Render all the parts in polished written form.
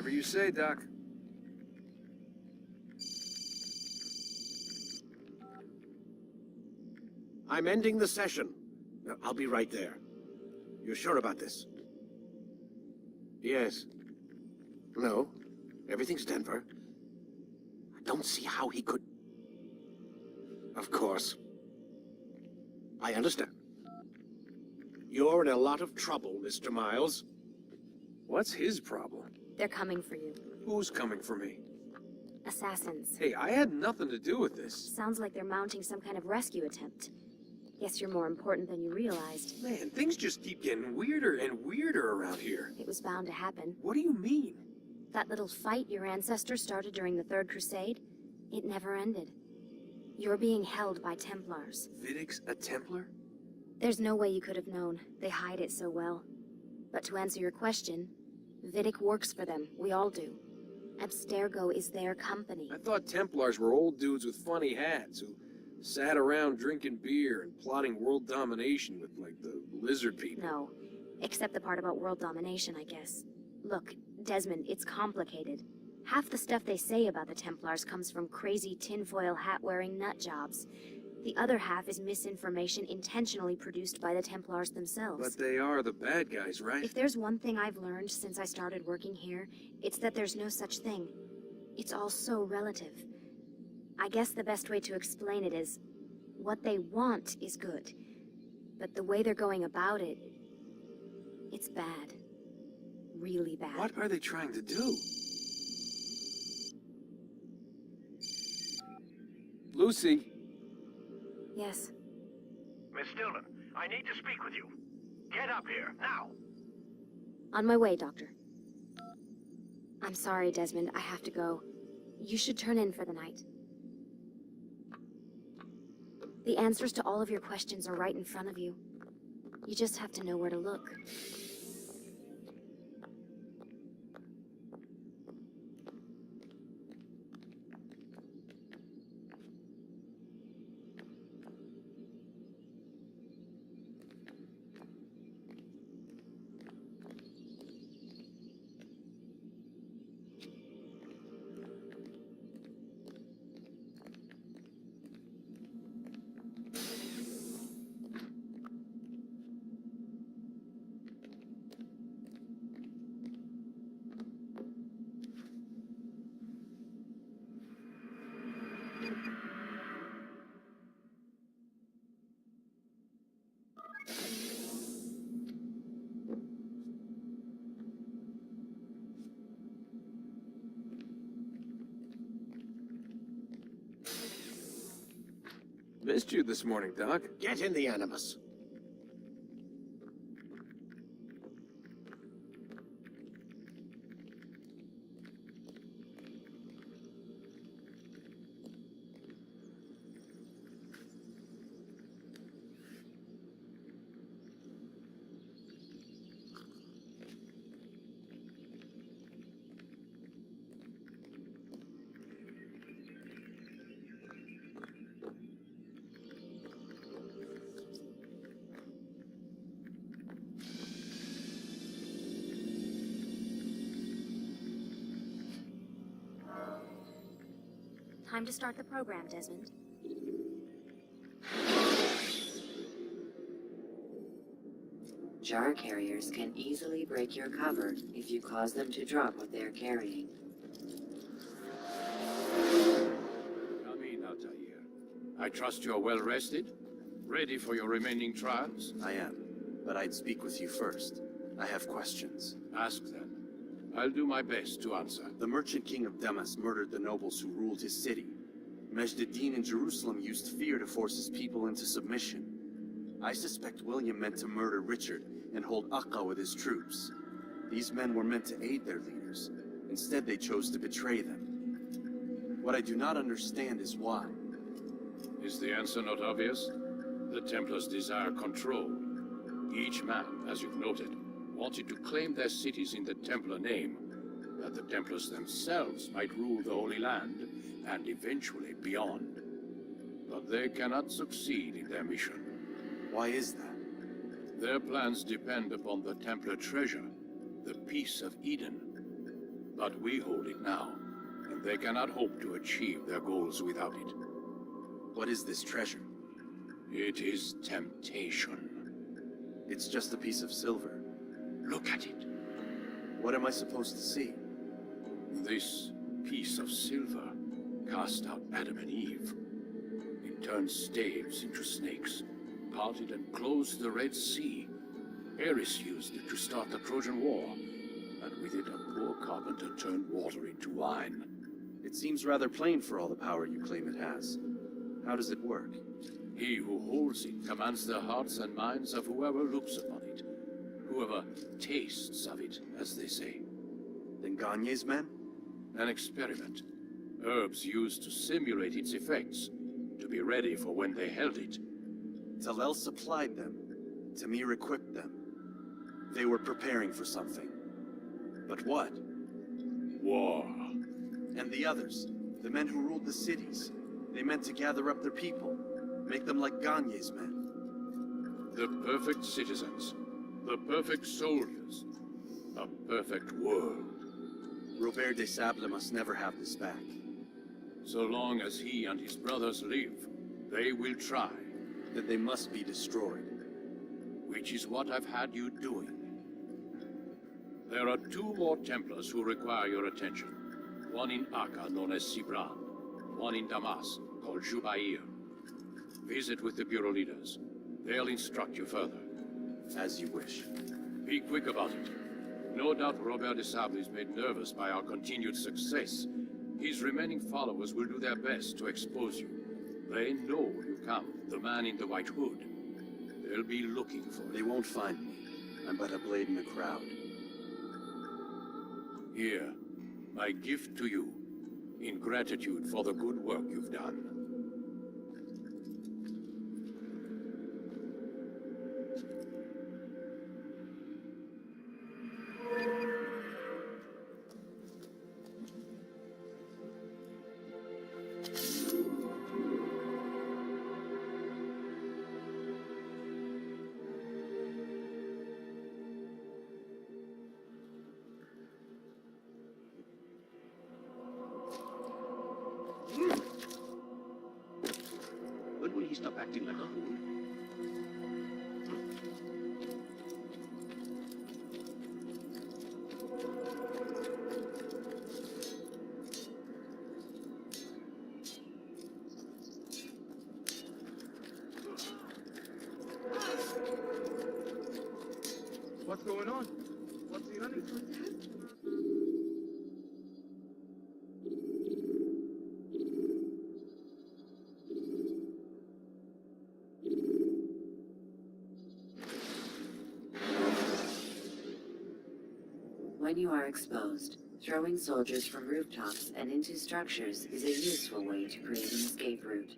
Whatever you say, Doc. I'm ending the session. I'll be right there. You're sure about this? Yes. No. Everything's Denver. I don't see how he could... Of course. I understand. You're in a lot of trouble, Mr. Miles. What's his problem? They're coming for you. Who's coming for me? Assassins. Hey, I had nothing to do with this. Sounds like they're mounting some kind of rescue attempt. Guess you're more important than you realized. Man, things just keep getting weirder and weirder around here. It was bound to happen. What do you mean? That little fight your ancestors started during the Third Crusade, it never ended. You're being held by Templars. Vidic's a Templar? There's no way you could have known. They hide it so well. But to answer your question, Vidic works for them. We all do. Abstergo is their company. I thought Templars were old dudes with funny hats who sat around drinking beer and plotting world domination with, like, the lizard people. No. Except the part about world domination, I guess. Look, Desmond, it's complicated. Half the stuff they say about the Templars comes from crazy tinfoil hat-wearing nutjobs. The other half is misinformation intentionally produced by the Templars themselves. But they are the bad guys, right? If there's one thing I've learned since I started working here, it's that there's no such thing. It's all so relative. I guess the best way to explain it is, what they want is good. But the way they're going about it, it's bad. Really bad. What are they trying to do? Lucy? Yes. Miss Stillman, I need to speak with you. Get up here, now! On my way, Doctor. I'm sorry, Desmond. I have to go. You should turn in for the night. The answers to all of your questions are right in front of you. You just have to know where to look. Missed you this morning, Doc. Get in the Animus. Time to start the program, Desmond. Jar carriers can easily break your cover if you cause them to drop what they're carrying. Come in, Altaïr. I trust you're well rested? Ready for your remaining trials? I am, but I'd speak with you first. I have questions. Ask them. I'll do my best to answer. The merchant king of Damas murdered the nobles who ruled his city. Majd-ad-Din in Jerusalem used fear to force his people into submission. I suspect William meant to murder Richard and hold Akka with his troops. These men were meant to aid their leaders. Instead, they chose to betray them. What I do not understand is why. Is the answer not obvious? The Templars desire control. Each man, as you've noted, wanted to claim their cities in the Templar name, that the Templars themselves might rule the Holy Land, and eventually beyond. But they cannot succeed in their mission. Why is that? Their plans depend upon the Templar treasure, the Peace of Eden. But we hold it now, and they cannot hope to achieve their goals without it. What is this treasure? It is temptation. It's just a piece of silver. Look at it. What am I supposed to see? This piece of silver cast out Adam and Eve. It turned staves into snakes, parted and closed the Red Sea. Ares used it to start the Trojan War, and with it a poor carpenter turned water into wine. It seems rather plain for all the power you claim it has. How does it work? He who holds it commands the hearts and minds of whoever looks upon it, whoever tastes of it, as they say. Then Gagne's men? An experiment. Herbs used to simulate its effects, to be ready for when they held it. Talel supplied them. Tamir equipped them. They were preparing for something. But what? War. And the others, the men who ruled the cities, they meant to gather up their people, make them like Gagne's men. The perfect citizens, the perfect soldiers, a perfect world. Robert de Sable must never have this back. So long as he and his brothers live, they will try. Then they must be destroyed. Which is what I've had you doing. There are 2 more Templars who require your attention. One in Akka, known as Sibran. One in Damas, called Jubair. Visit with the Bureau leaders. They'll instruct you further. As you wish. Be quick about it. No doubt Robert de Sable is made nervous by our continued success. His remaining followers will do their best to expose you. They know you come, the man in the white hood. They'll be looking for you. They won't find me. I'm but a blade in the crowd. Here, my gift to you, in gratitude for the good work you've done. When will he stop acting like a fool? What's going on? What's he running from? When you are exposed, throwing soldiers from rooftops and into structures is a useful way to create an escape route.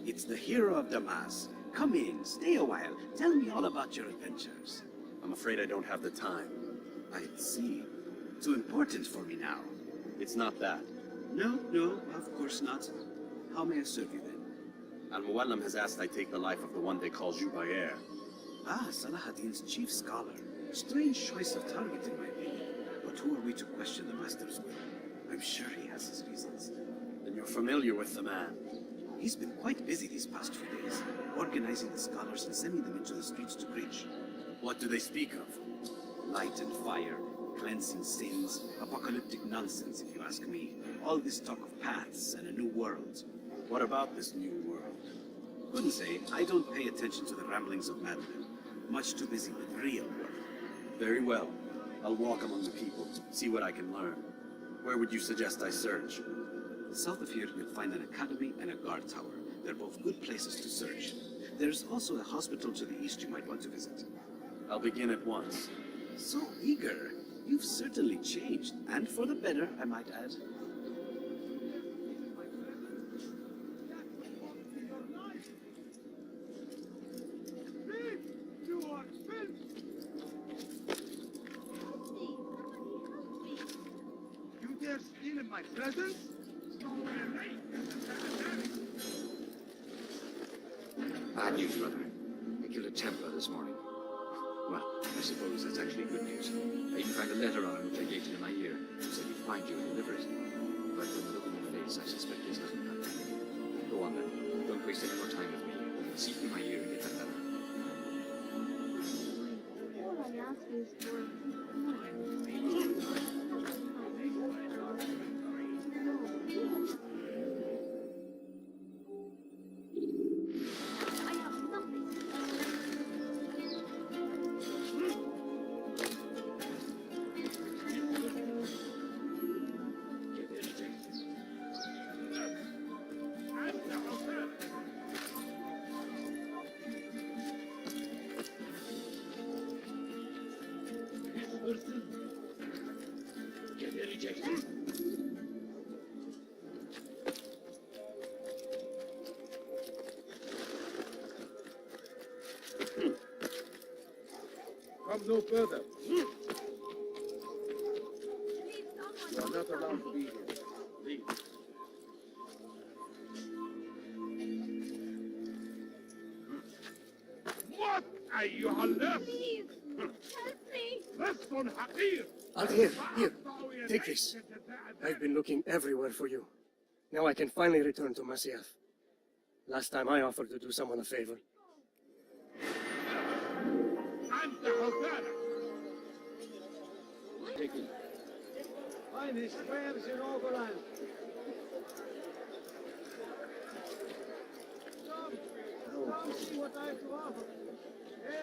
It's the hero of Damas. Come in, stay a while. Tell me all about your adventures. I'm afraid I don't have the time. I see. Too important for me now. It's not that. No, of course not. How may I serve you then? Al-Muallim has asked I take the life of the one they call Jubair. Ah, Salahadin's chief scholar. Strange choice of target in my opinion. But who are we to question the master's will? I'm sure he has his reasons. Then you're familiar with the man. He's been quite busy these past few days, organizing the scholars and sending them into the streets to preach. What do they speak of? Light and fire, cleansing sins, apocalyptic nonsense if you ask me. All this talk of paths and a new world. What about this new world? Couldn't say. I don't pay attention to the ramblings of madmen. Much too busy with real work. Very well. I'll walk among the people, see what I can learn. Where would you suggest I search? South of here, you'll find an academy and a guard tower. They're both good places to search. There's also a hospital to the east you might want to visit. I'll begin at once. So eager. You've certainly changed, and for the better, I might add. dare steal in my presence? Bad news, brother. I killed a Templar this morning. Well, I suppose that's actually good news. I even found a letter on him which I gave to in my ear. He said he'd find you and deliver it. But from the look on your face, I suspect this hasn't happened. Go on then. Don't waste any more time with me. See through my ear and get that letter. All I ask is for I have nothing. Come no further. Please, You are not allowed to be here. Leave. What أيها Please, help me. لست حقير. Altaïr, here, take this. I've been looking everywhere for you. Now I can finally return to Masyaf. Last time I offered to do someone a favor. أنت حسانة. Take it. Find his squares in Overland. Come see what I have to offer.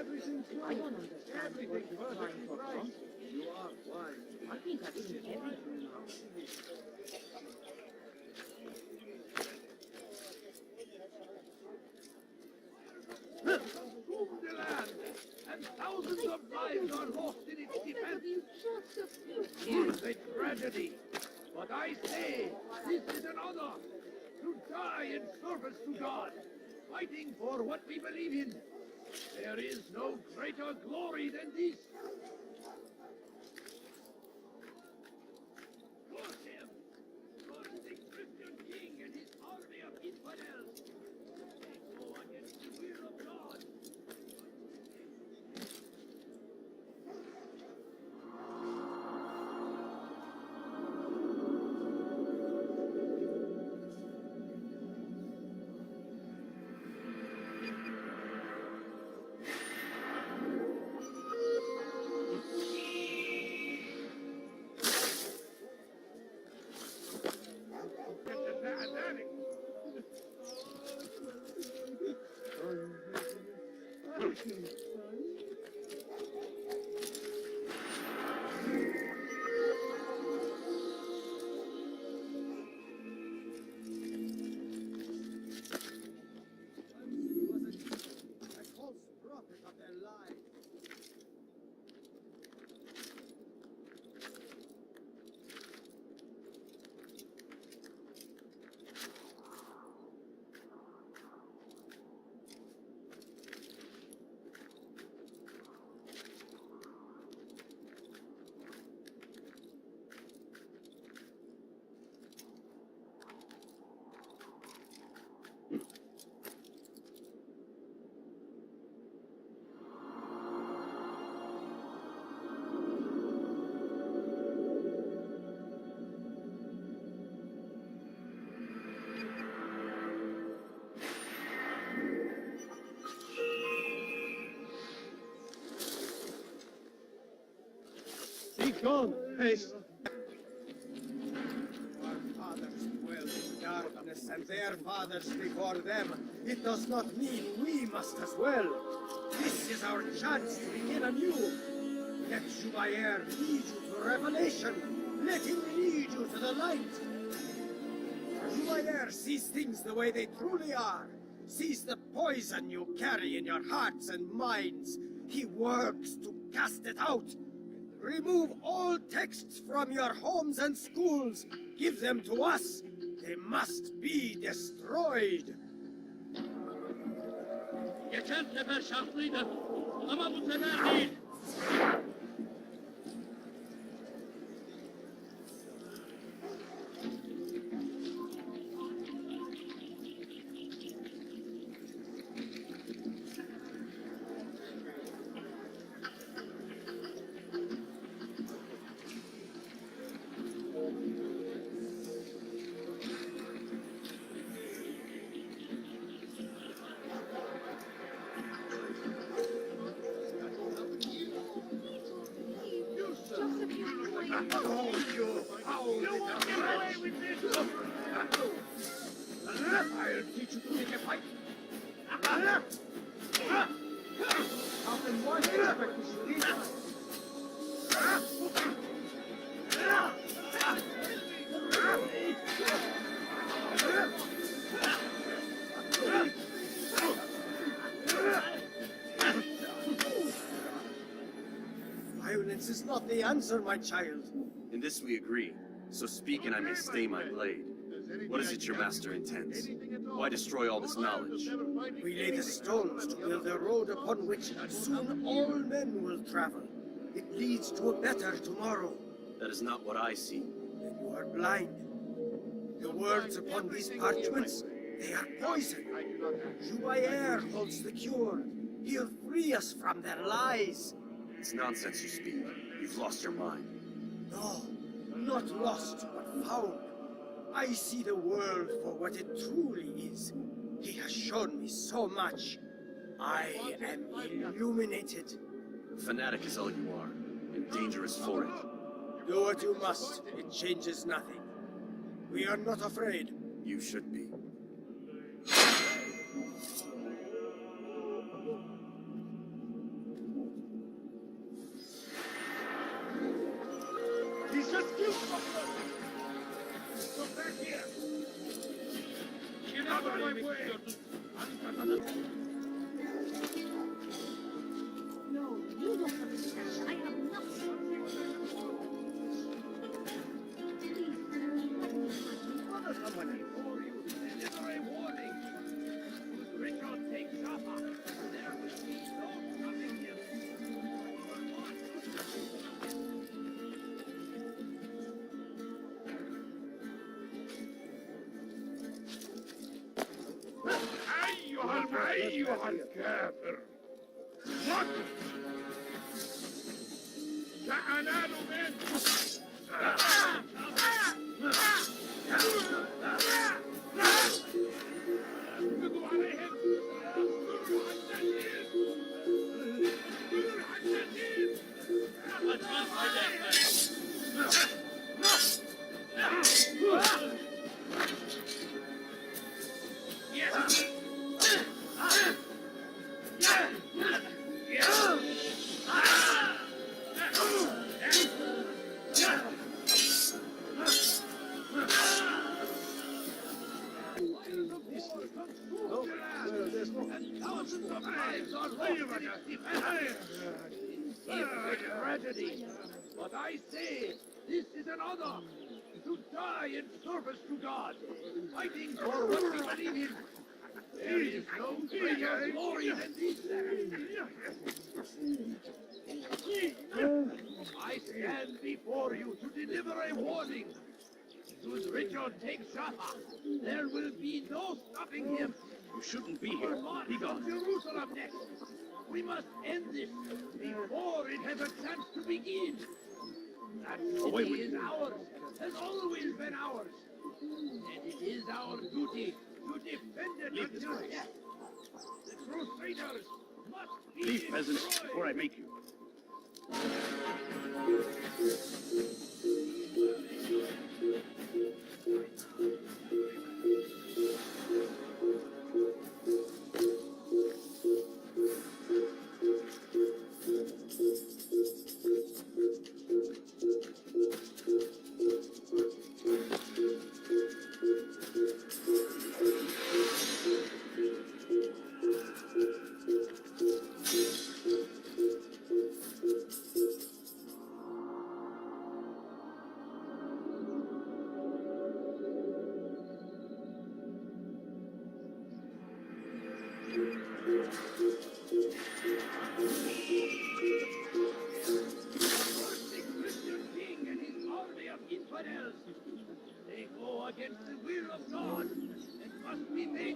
Everything's good. I don't understand what Everything's you're trying perfectly to right. from. You are wise. I think I've seen everything now. Boom the land, and thousands of lives are lost in its defense. You just a few. It's a tragedy. But I say, this is an honor. To die in service to God, fighting for what we believe in. There is no greater glory than this. Curse him! Curse the Christian king and his army of infidels! They go against the will of God. Gone, haste. Our fathers dwelled in darkness, and their fathers before them. It does not mean we must as well. This is our chance to begin anew. Let Jubair lead you to revelation. Let him lead you to the light. Jubair sees things the way they truly are. Sees the poison you carry in your hearts and minds. He works to cast it out. Remove all texts from your homes and schools. Give them to us. They must be destroyed. Oh, you foul little away with this! I'll teach you to take a fight. How can one expect to sleep? Violence is not the answer, my child. In this we agree, so speak and I may stay my blade. What is it your master intends? Why destroy all this knowledge? We lay the stones to build a road upon which soon all men will travel. It leads to a better tomorrow. That is not what I see. Then you are blind. The words upon these parchments, they are poison. Jubayer holds the cure. He'll free us from their lies. It's nonsense you speak. You've lost your mind. No, not lost, but found. I see the world for what it truly is. He has shown me so much. I am illuminated. Fanatic is all you are, and dangerous for it. Do what you must. It changes nothing. We are not afraid. You should be. He's just killed someone! Come back here! Get out of my way! No, you don't understand. I have nothing. Someone before you, deliver a warning. Richard takes Jaffa. There will be no stopping him. أيها الكافر مت سأنال منك اقبضوا عليهم اقتلوا الحشاشين thousands of lives are ruined. It's a tragedy, but I say this is an honor to die in service to God, fighting for what we believe in. There is no greater glory than this. I stand before you to deliver a warning. Should Richard take Jaffa, there will be no stopping him. You shouldn't be here. Be gone. Jerusalem next. We must end this before it has a chance to begin. That city is ours, has always been ours. And it is our duty to defend it until death. The Crusaders must be Leave, peasants, destroyed. before I make you. They go against the will of God and must be made